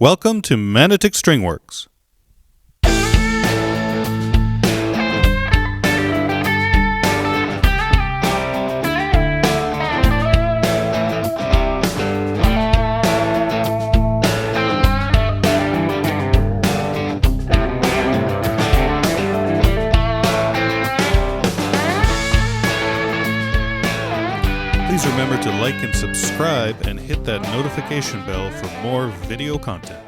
Welcome to Manotick StringWorks. Please remember to like and subscribe and hit that notification bell for more video content.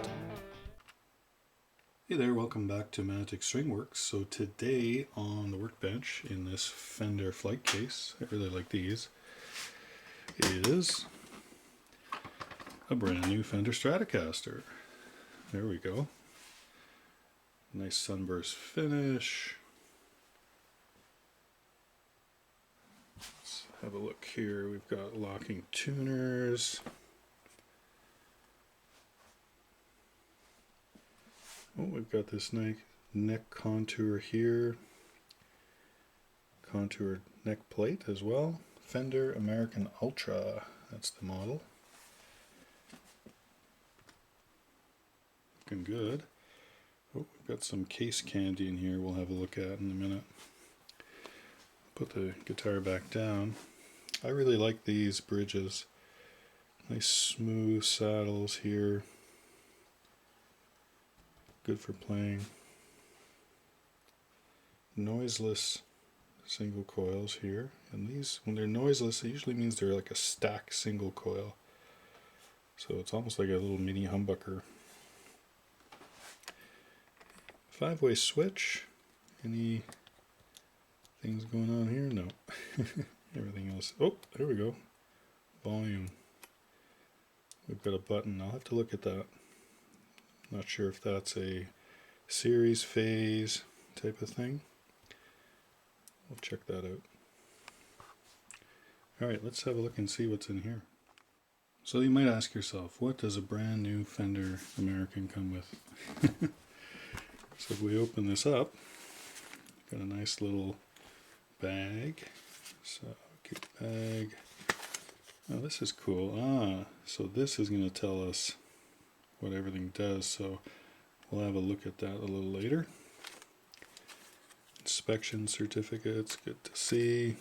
Hey there, welcome back to Manotick StringWorks. So today on the workbench in this Fender flight case, I really like these, is a brand new Fender Stratocaster. There we go. Nice sunburst finish. Let's have a look here. We've got locking tuners. Oh, we've got this nice neck contour here. Contoured neck plate as well. Fender American Ultra, that's the model. Looking good. Oh, we've got some case candy in here we'll have a look at in a minute. Put the guitar back down. I really like these bridges. Nice smooth saddles here. Good for playing. Noiseless single coils here. And these, when they're noiseless, it usually means they're like a stack single coil. So it's almost like a little mini humbucker. 5-way switch. Any things going on here? No. Everything else. Oh, there we go. Volume. We've got a button. I'll have to look at that. Not sure if that's a series phase type of thing. We'll check that out. Alright, let's have a look and see what's in here. So you might ask yourself, what does a brand new Fender American come with? So if we open this up, got a nice little bag. So, cute bag. Oh, this is cool. So this is going to tell us what everything does, so we'll have a look at that a little later. Inspection certificates, good to see.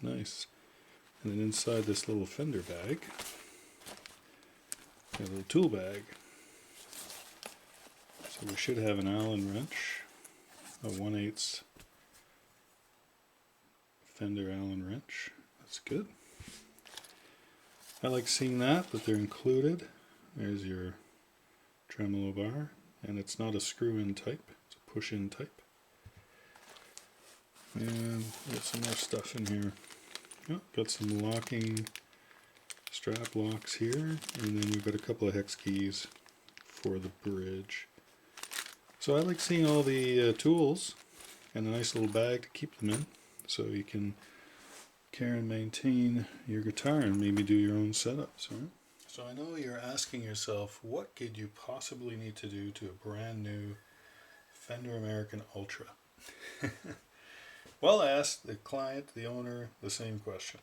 Nice. And then inside this little Fender bag, got a little tool bag. So we should have an Allen wrench, a 1/8 Fender Allen wrench. That's good. I like seeing that they're included. There's your tremolo bar, and it's not a screw-in type, it's a push-in type. And got some more stuff in here. Oh, got some locking strap locks here, and then we've got a couple of hex keys for the bridge. So I like seeing all the tools and a nice little bag to keep them in, so you can care and maintain your guitar and maybe do your own setups, right? So I know you're asking yourself, what could you possibly need to do to a brand new Fender American Ultra? Well, I asked the client, the owner, the same question.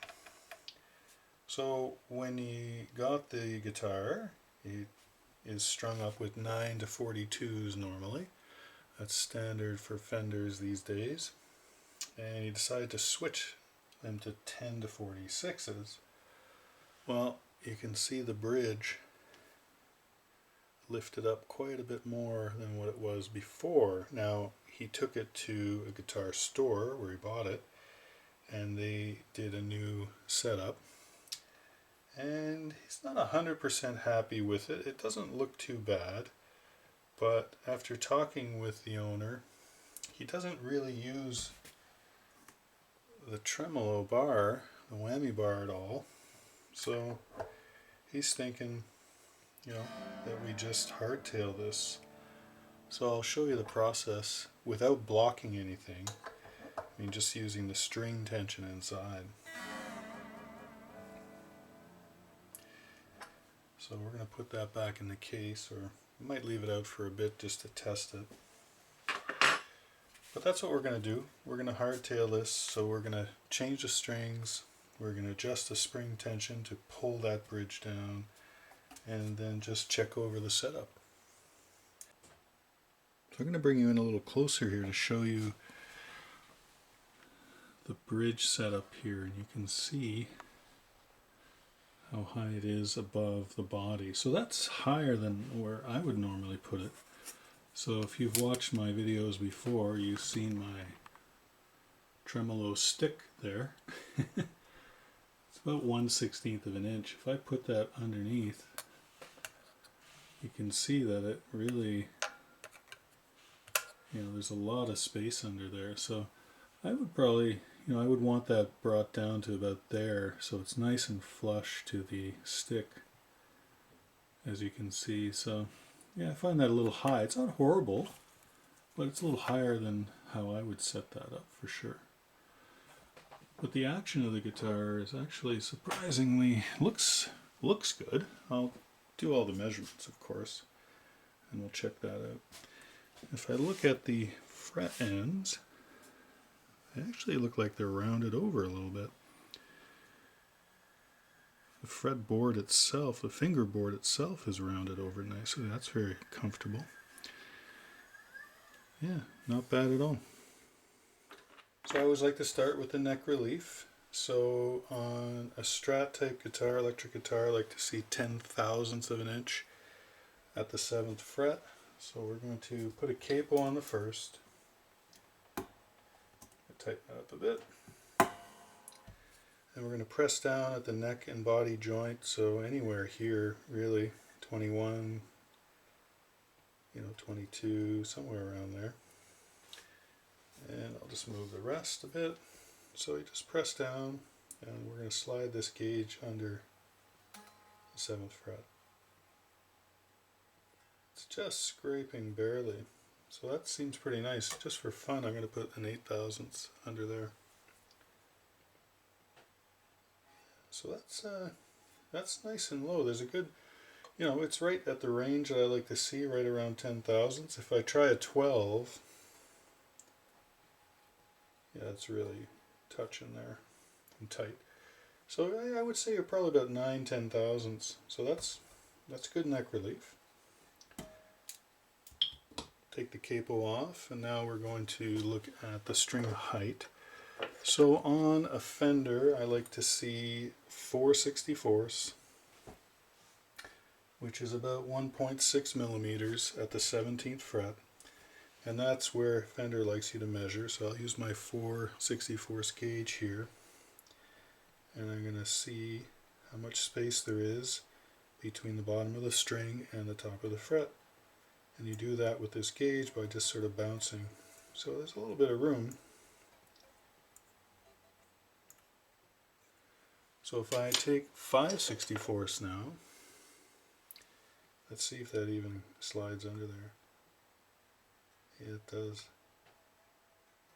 So when he got the guitar, it is strung up with 9 to 42s normally. That's standard for Fenders these days. And he decided to switch them to 10 to 46s. Well, you can see the bridge lifted up quite a bit more than what it was before. Now, he took it to a guitar store where he bought it, and they did a new setup. And he's not 100% happy with it. It doesn't look too bad, but after talking with the owner, he doesn't really use the tremolo bar, the whammy bar at all. So he's thinking, that we just hardtail this. So I'll show you the process without blocking anything. I mean, just using the string tension inside. So we're going to put that back in the case, or we might leave it out for a bit just to test it. But that's what we're going to do. We're going to hardtail this, so we're going to change the strings. We're going to adjust the spring tension to pull that bridge down, and then just check over the setup. I'm going to bring you in a little closer here to show you the bridge setup here, and you can see how high it is above the body. So that's higher than where I would normally put it. So if you've watched my videos before, you've seen my tremolo stick there. It's about 1/16 of an inch. If I put that underneath, you can see that it really, there's a lot of space under there. So I would probably, I would want that brought down to about there, so it's nice and flush to the stick, as you can see. So yeah, I find that a little high. It's not horrible, but it's a little higher than how I would set that up for sure. But the action of the guitar is actually surprisingly looks good. I'll do all the measurements, of course, and we'll check that out. If I look at the fret ends, they actually look like they're rounded over a little bit. The fretboard itself, the fingerboard itself, is rounded over nicely. That's very comfortable. Yeah, not bad at all. So I always like to start with the neck relief. So on a Strat type guitar, electric guitar, I like to see 10/1000ths of an inch at the 7th fret. So we're going to put a capo on the first. Tighten that up a bit. And we're going to press down at the neck and body joint, so anywhere here really, 21, 22, somewhere around there. And I'll just move the rest a bit. So you just press down, and we're going to slide this gauge under the 7th fret. It's just scraping barely. So that seems pretty nice. Just for fun, I'm going to put an 8/1000th under there. So that's nice and low. There's a good, it's right at the range that I like to see, right around 10/1000ths. If I try a 12, yeah, it's really touching there and tight. So I would say you're probably about 9/10,000ths. So that's good neck relief. Take the capo off, and now we're going to look at the string height. So on a Fender, I like to see 4/64ths, which is about 1.6 millimeters at the 17th fret, and that's where Fender likes you to measure. So I'll use my 4/64ths gauge here, and I'm going to see how much space there is between the bottom of the string and the top of the fret. And you do that with this gauge by just sort of bouncing. So there's a little bit of room. So if I take 5/64ths now, let's see if that even slides under there. Yeah, it does.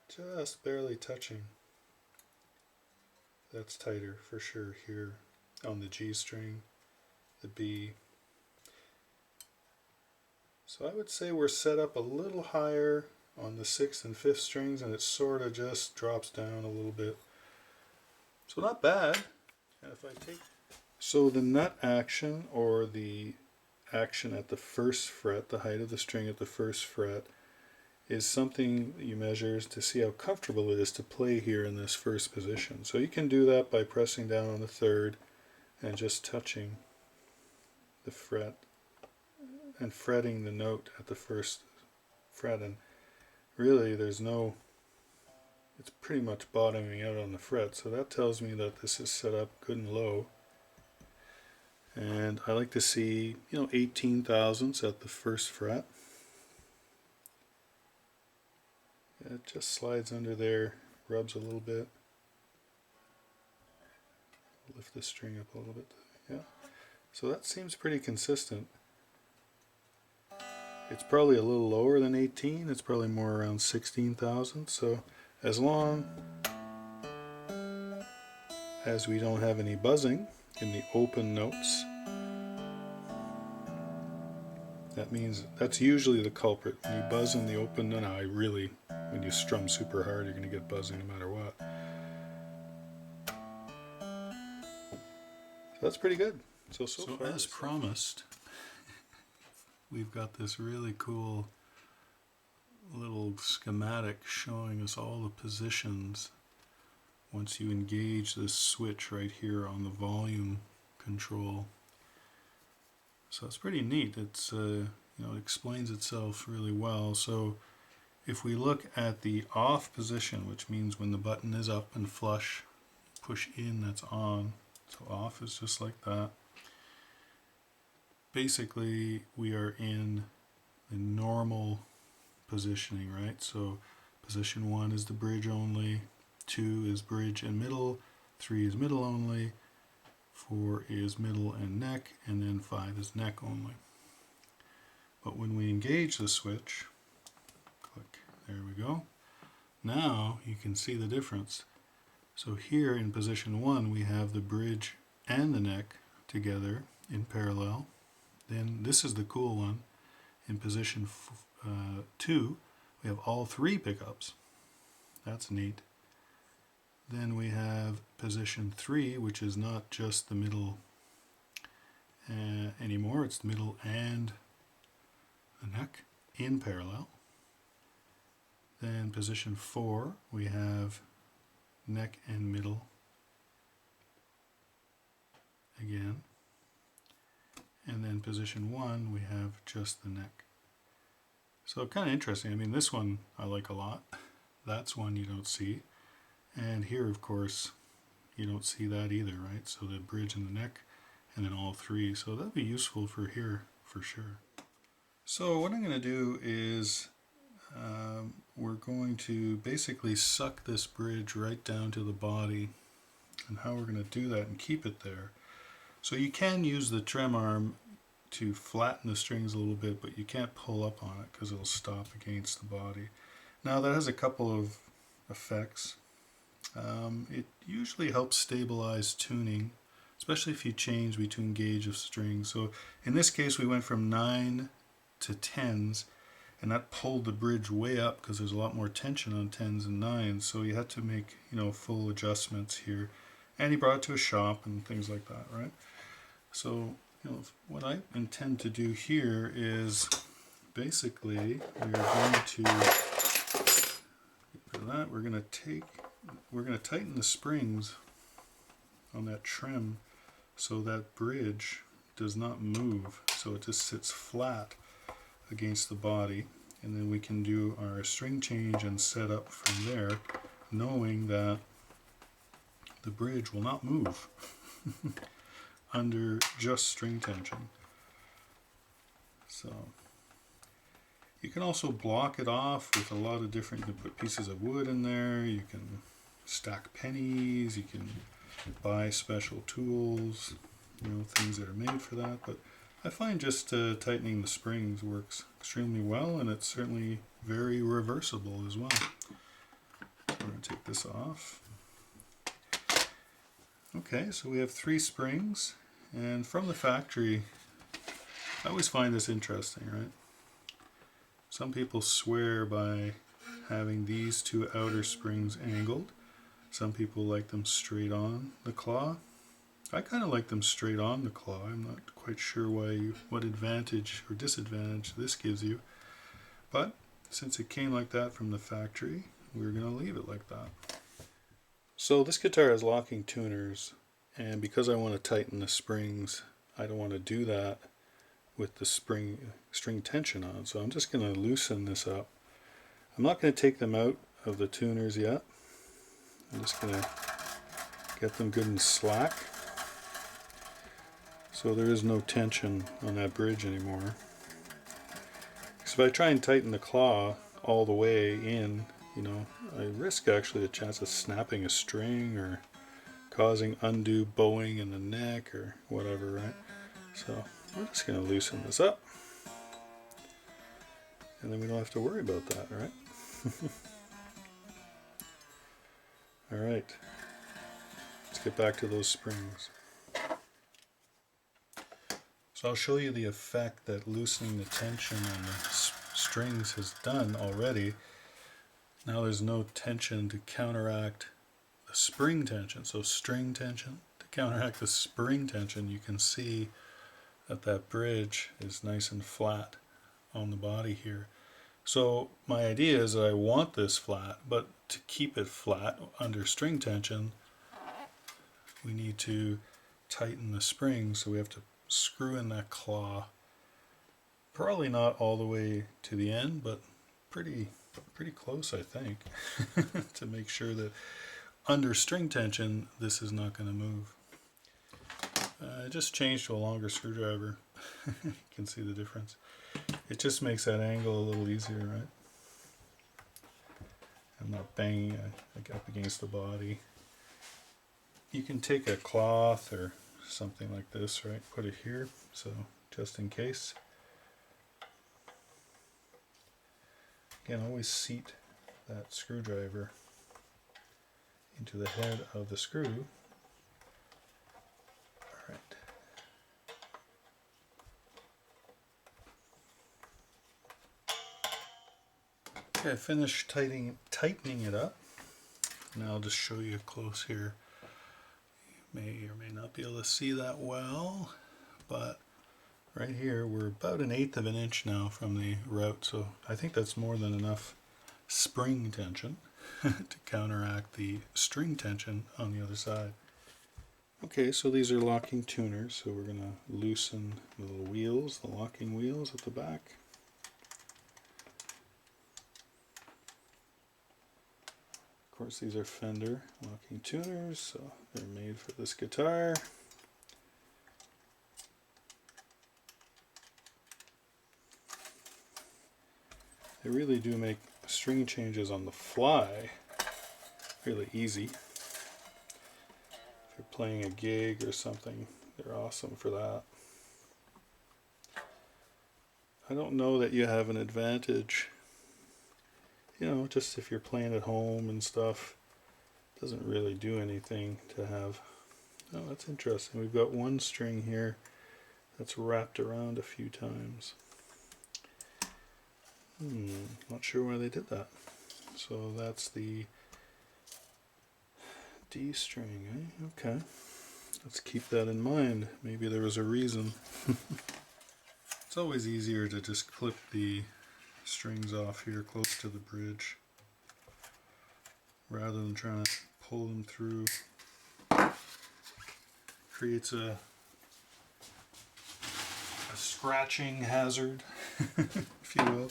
Just barely touching. That's tighter for sure here on the G string, the B. So I would say we're set up a little higher on the 6th and 5th strings, and it sort of just drops down a little bit. So not bad. And if I take, so the nut action, or the action at the 1st fret, the height of the string at the 1st fret, is something you measure to see how comfortable it is to play here in this 1st position. So you can do that by pressing down on the 3rd and just touching the fret and fretting the note at the 1st fret, and really it's pretty much bottoming out on the fret, so that tells me that this is set up good and low. And I like to see 18/1000ths at the 1st fret. It just slides under there, rubs a little bit. Lift the string up a little bit. Yeah, so that seems pretty consistent. It's probably a little lower than 18. It's probably more around 16,000. So as long as we don't have any buzzing in the open notes, that means that's usually the culprit. When you buzz in the open, when you strum super hard, you're going to get buzzing no matter what. So that's pretty good. So far, as promised, we've got this really cool little schematic showing us all the positions once you engage this switch right here on the volume control. So it's pretty neat. It's it explains itself really well. So if we look at the off position, which means when the button is up and flush, push in, that's on. So off is just like that. Basically, we are in the normal positioning, right? So position 1 is the bridge only, 2 is bridge and middle, 3 is middle only, 4 is middle and neck, and then 5 is neck only. But when we engage the switch, click, there we go. Now you can see the difference. So here in position 1 we have the bridge and the neck together in parallel. Then this is the cool one. In position 2 we have all 3 pickups. That's neat. Then we have position 3, which is not just the middle anymore, it's the middle and the neck in parallel. Then position 4 we have neck and middle again. And then position 1 we have just the neck. So kind of interesting. I mean, this one I like a lot. That's one you don't see. And here, of course, you don't see that either, right? So the bridge and the neck, and then all 3. So that'd be useful for here, for sure. So what I'm going to do is we're going to basically suck this bridge right down to the body. And how we're going to do that and keep it there. So you can use the trem arm to flatten the strings a little bit, but you can't pull up on it because it'll stop against the body. Now that has a couple of effects. It usually helps stabilize tuning, especially if you change between gauge of strings. So in this case we went from 9 to 10s, and that pulled the bridge way up because there's a lot more tension on 10s and 9s, so you had to make full adjustments here. And he brought it to a shop and things like that, right? So what I intend to do here is basically we're going to tighten the springs on that trim so that bridge does not move, so it just sits flat against the body, and then we can do our string change and set up from there, knowing that the bridge will not move under just string tension. So you can also block it off with a lot of different, you can put pieces of wood in there, you can stack pennies, you can buy special tools, things that are made for that. But I find just tightening the springs works extremely well, and it's certainly very reversible as well. So we're going to take this off. Okay, so we have 3 springs, and from the factory, I always find this interesting, right? Some people swear by having these 2 outer springs angled. Some people like them straight on the claw. I kind of like them straight on the claw. I'm not quite sure what advantage or disadvantage this gives you. But since it came like that from the factory, we're going to leave it like that. So this guitar has locking tuners, and because I want to tighten the springs, I don't want to do that with the string tension on. So I'm just going to loosen this up. I'm not going to take them out of the tuners yet. I'm just going to get them good and slack, so there is no tension on that bridge anymore. So if I try and tighten the claw all the way in, I risk actually a chance of snapping a string or causing undue bowing in the neck or whatever, right? So we're just going to loosen this up, and then we don't have to worry about that, right? Alright, let's get back to those springs. So I'll show you the effect that loosening the tension on the strings has done already. Now there's no tension to counteract the spring tension. So string tension to counteract the spring tension, you can see that that bridge is nice and flat on the body here. So my idea is that I want this flat, but to keep it flat under string tension, we need to tighten the spring, so we have to screw in that claw. Probably not all the way to the end, but pretty close, I think, to make sure that under string tension this is not going to move. I just changed to a longer screwdriver. You can see the difference. It just makes that angle a little easier, right? I'm not banging up against the body. You can take a cloth or something like this, right? Put it here, so just in case. Again, always seat that screwdriver into the head of the screw. Alright. Okay, I finished tightening it up. Now I'll just show you close here. You may or may not be able to see that well, but right here we're about 1/8 of an inch now from the route, so I think that's more than enough spring tension to counteract the string tension on the other side. Okay, so these are locking tuners, so we're going to loosen the little wheels, the locking wheels at the back. Of course, these are Fender locking tuners, so they're made for this guitar. They really do make string changes on the fly really easy. If you're playing a gig or something, they're awesome for that. I don't know that you have an advantage, you know, just if you're playing at home and stuff. It doesn't really do anything to have. Oh, that's interesting. We've got one string here that's wrapped around a few times. Not sure why they did that. So that's the D string, eh? Okay. Let's keep that in mind. Maybe there was a reason. It's always easier to just clip the strings off here close to the bridge rather than trying to pull them through. Creates a scratching hazard, if you will.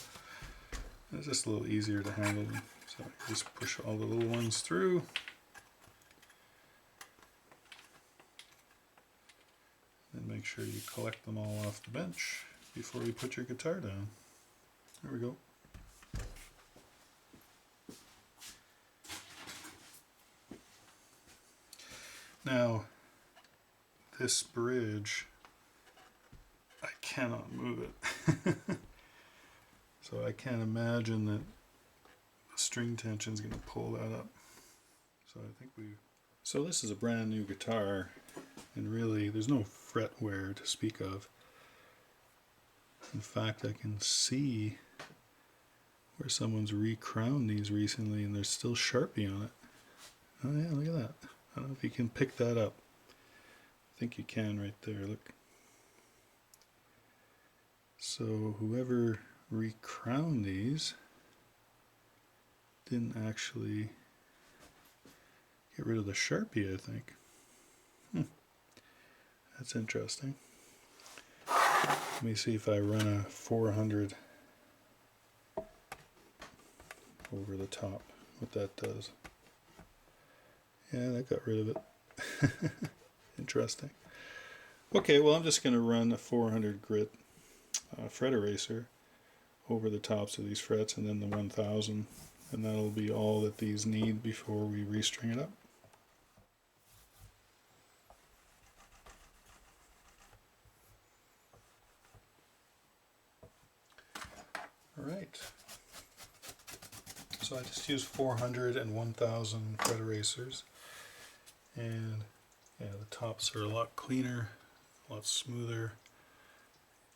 It's just a little easier to handle them. So I just push all the little ones through. And make sure you collect them all off the bench before you put your guitar down. There we go. Now, this bridge, I cannot move it. So I can't imagine that the string tension is going to pull that up. So I think So this is a brand new guitar, and really there's no fret wear to speak of. In fact, I can see where someone's re-crowned these recently and there's still Sharpie on it. Oh yeah, look at that. I don't know if you can pick that up. I think you can right there, look. So whoever re-crowned these didn't actually get rid of the Sharpie, I think. That's interesting. Let me see if I run a 400 over the top, what that does. Yeah, that got rid of it. Interesting. Okay, well I'm just going to run a 400 grit fret eraser over the tops of these frets and then the 1000, and that'll be all that these need before we restring it up. Alright, so I just used 400 and 1000 fret erasers, and yeah, the tops are a lot cleaner, a lot smoother.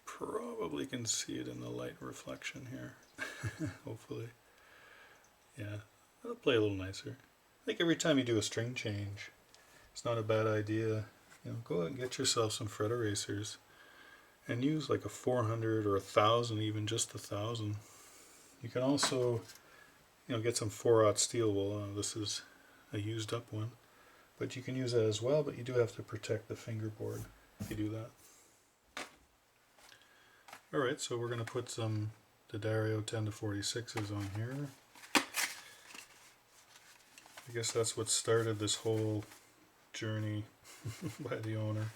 Probably can see it in the light reflection here. Hopefully. Yeah, it'll play a little nicer. I think every time you do a string change, it's not a bad idea. You know, go out and get yourself some fret erasers and use like a 400 or 1000, even just 1000. You can also, get some 4/0 steel wool. This is a used up one, but you can use that as well, but you do have to protect the fingerboard if you do that. Alright, so we're going to put some D'Addario 10-46s on here. I guess that's what started this whole journey by the owner.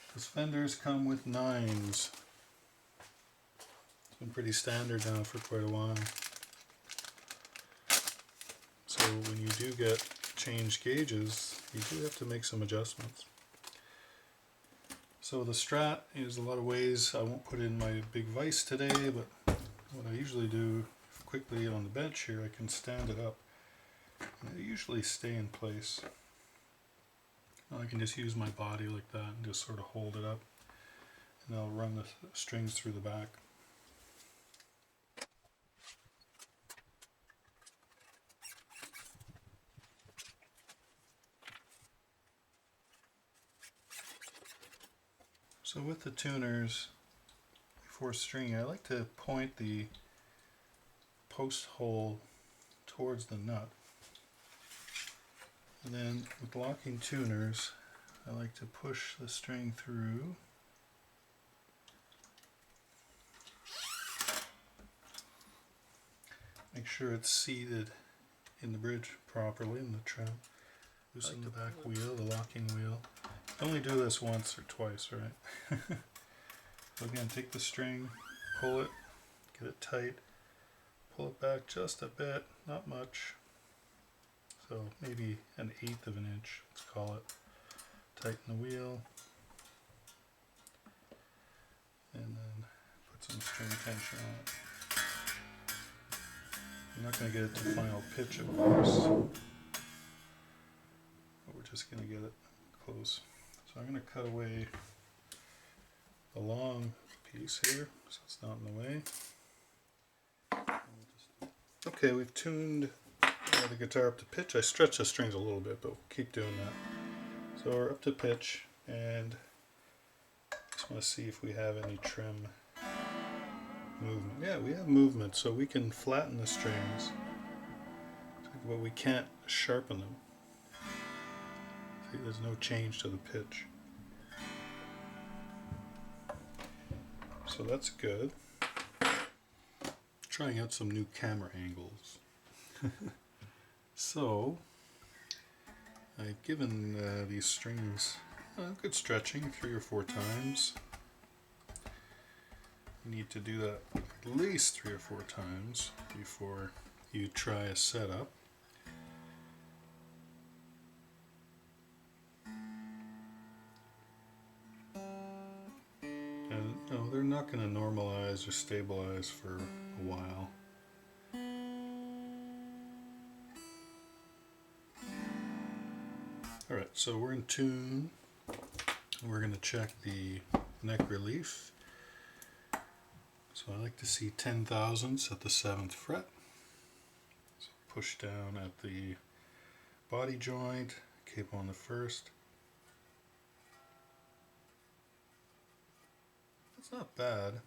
Because Fenders come with 9s. It's been pretty standard now for quite a while. So when you do get changed gauges, you do have to make some adjustments. So the Strat is a lot of ways. I won't put in my big vise today, but what I usually do quickly on the bench here, I can stand it up. And they usually stay in place. I can just use my body like that and just sort of hold it up, and I'll run the strings through the back. So with the tuners, before stringing, I like to point the post hole towards the nut. And then with locking tuners, I like to push the string through. Make sure it's seated in the bridge properly in the trim. Loosen the back wheel, the locking wheel. I only do this once or twice, right? So again, take the string, pull it, get it tight, pull it back just a bit, not much. So maybe 1/8 of an inch, let's call it. Tighten the wheel, and then put some string tension on it. I'm not going to get it to final pitch, of course, but we're just going to get it close. So I'm going to cut away the long piece here, so it's not in the way. Okay, we've tuned the guitar up to pitch. I stretch the strings a little bit, but we'll keep doing that. So we're up to pitch, and just want to see if we have any trim movement. Yeah, we have movement, so we can flatten the strings, but we can't sharpen them. See, there's no change to the pitch. So that's good. Trying out some new camera angles. So I've given these strings good stretching 3 or 4 times. You need to do that at least 3 or 4 times before you try a setup. And no, they're not going to normalize or stabilize for a while. Alright, so we're in tune. We're going to check the neck relief. So I like to see 10/1000ths at the 7th fret. So push down at the body joint, capo on the 1st. It's not bad.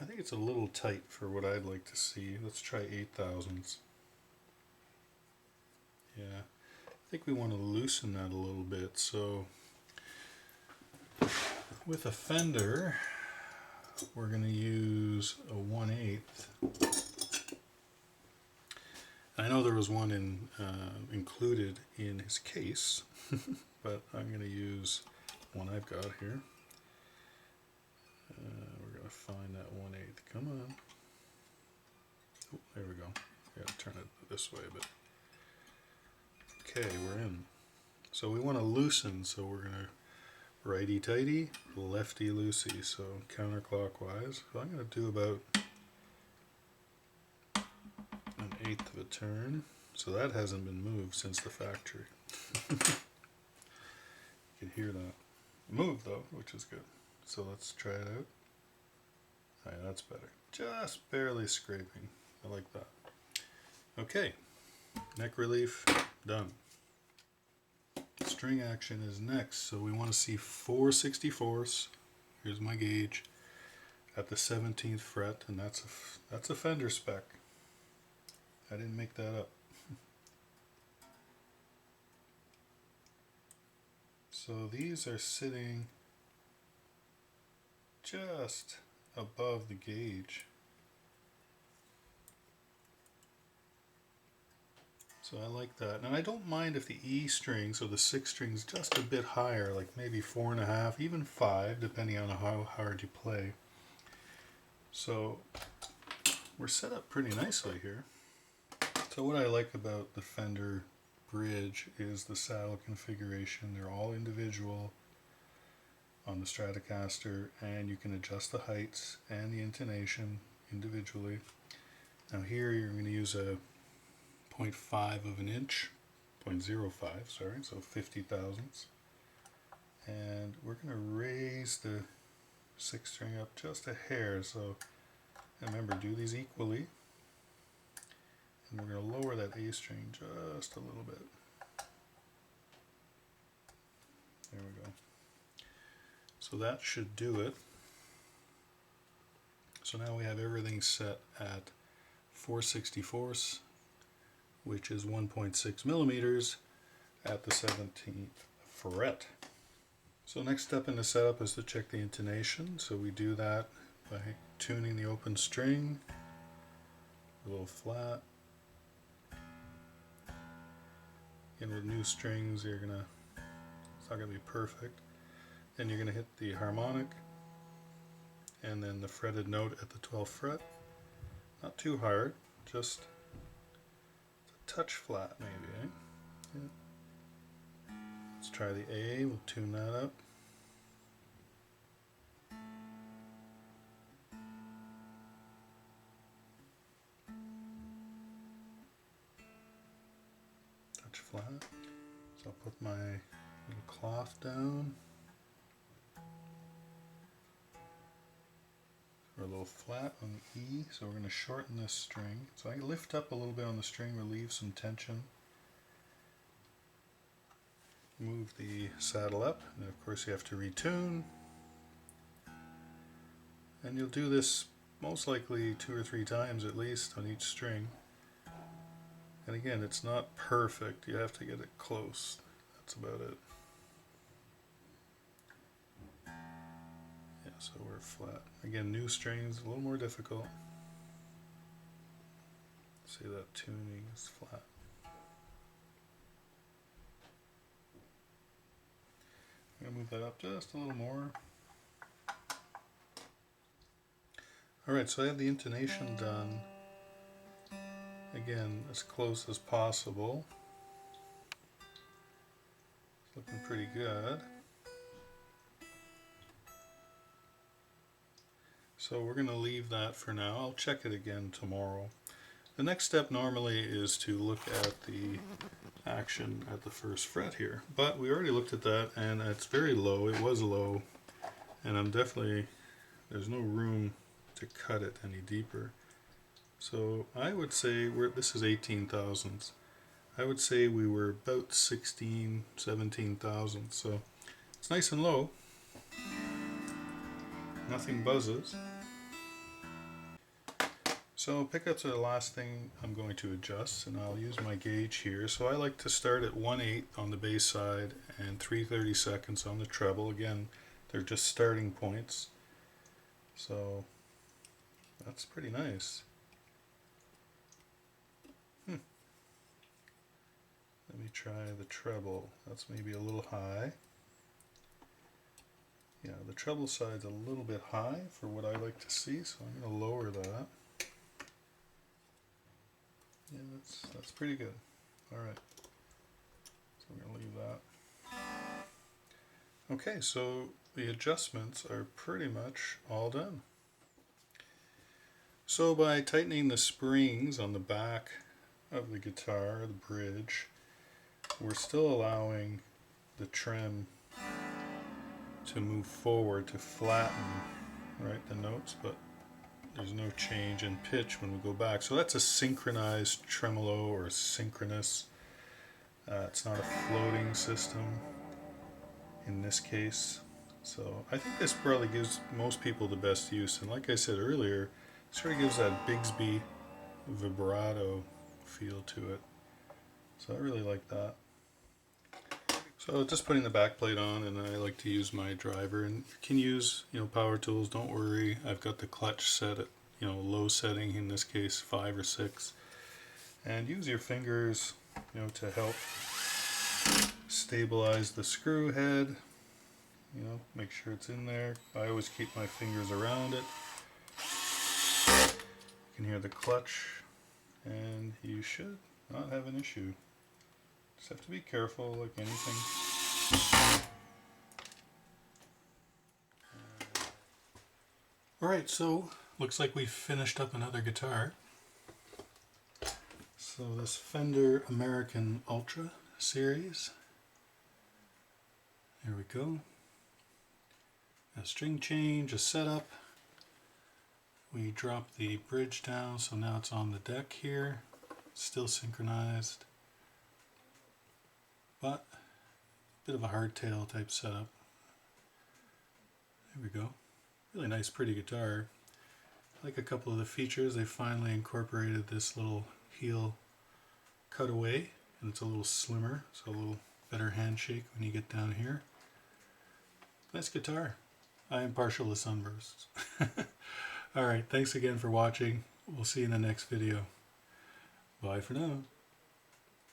I think it's a little tight for what I'd like to see. Let's try 8/1000ths. Yeah, I think we want to loosen that a little bit. So with a Fender, we're going to use a 1/8. I know there was one included in his case, but I'm going to use one I've got here. We're going to find that 1/8. Come on. Oh, there we go. Yeah, turn it this way, but okay, we're in. So we want to loosen, so we're going to righty tighty, lefty loosey, so counterclockwise. So I'm going to do about 1/8 of a turn. So that hasn't been moved since the factory. You can hear that. Moved though, which is good. So let's try it out. Alright, that's better. Just barely scraping. I like that. Okay, neck relief done. String action is next, so we want to see 4/64ths Here's my gauge at the 17th fret, and that's a Fender spec. I didn't make that up. So these are sitting just above the gauge. So I like that. And I don't mind if the E string, so the 6 strings, just a bit higher, like maybe 4.5, even 5, depending on how hard you play. So we're set up pretty nicely here. So what I like about the Fender bridge is the saddle configuration. They're all individual on the Stratocaster, and you can adjust the heights and the intonation individually. Now here you're going to use a 0.5 of an inch, 0.05, sorry, so 50 thousandths. And we're going to raise the 6 string up just a hair, so remember, do these equally. And we're going to lower that A string just a little bit. There we go. So that should do it. So now we have everything set at 4/64, which is 1.6 millimeters at the 17th fret. So next step in the setup is to check the intonation. So we do that by tuning the open string a little flat. Again, with new strings, it's not gonna be perfect. Then you're gonna hit the harmonic and then the fretted note at the 12th fret. Not too hard, just a touch flat maybe, eh? Yeah. Let's try the A, we'll tune that up. Touch flat. So I'll put my little cloth down. We're a little flat on the E, so we're going to shorten this string. So I lift up a little bit on the string, relieve some tension. Move the saddle up, and of course you have to retune. And you'll do this most likely 2 or 3 times at least on each string. And again, it's not perfect, you have to get it close. That's about it. Yeah, so we're flat. Again, new strings, a little more difficult. See, that tuning is flat. I'm going to move that up just a little more. Alright, so I have the intonation done. Again, as close as possible. It's looking pretty good. So we're going to leave that for now. I'll check it again tomorrow. The next step normally is to look at the action at the 1st fret here. But we already looked at that, and it's very low. It was low. And there's no room to cut it any deeper. So I would say this is 18 thousandths. I would say we were about 16, 17 thousandths. So it's nice and low. Nothing buzzes. So pickups are the last thing I'm going to adjust, and I'll use my gauge here. So I like to start at 1/8 on the bass side and 3/32 on the treble. Again, they're just starting points. So that's pretty nice. Let me try the treble. That's maybe a little high. Yeah, the treble side's a little bit high for what I like to see, so I'm going to lower that. Yeah, that's pretty good. Alright, so we're going to leave that. Okay, so the adjustments are pretty much all done. So by tightening the springs on the back of the guitar, the bridge, we're still allowing the trem to move forward to flatten, right, the notes, but there's no change in pitch when we go back. So that's a synchronized tremolo or synchronous. It's not a floating system in this case. So I think this probably gives most people the best use, and like I said earlier, sort of gives that Bigsby vibrato feel to it. So I really like that. So just putting the back plate on, and I like to use my driver, and you can use, power tools, don't worry. I've got the clutch set at, low setting, in this case 5 or 6. And use your fingers, to help stabilize the screw head. Make sure it's in there. I always keep my fingers around it. You can hear the clutch, and you should not have an issue. Just have to be careful, like anything. Alright, so looks like we've finished up another guitar. So this Fender American Ultra series. There we go. A string change, a setup. We drop the bridge down, so now it's on the deck here. Still synchronized, but a bit of a hardtail type setup. There we go. Really nice, pretty guitar. I like a couple of the features. They finally incorporated this little heel cutaway, and it's a little slimmer, so a little better handshake when you get down here. Nice guitar. I am partial to sunbursts. Alright, thanks again for watching. We'll see you in the next video. Bye for now.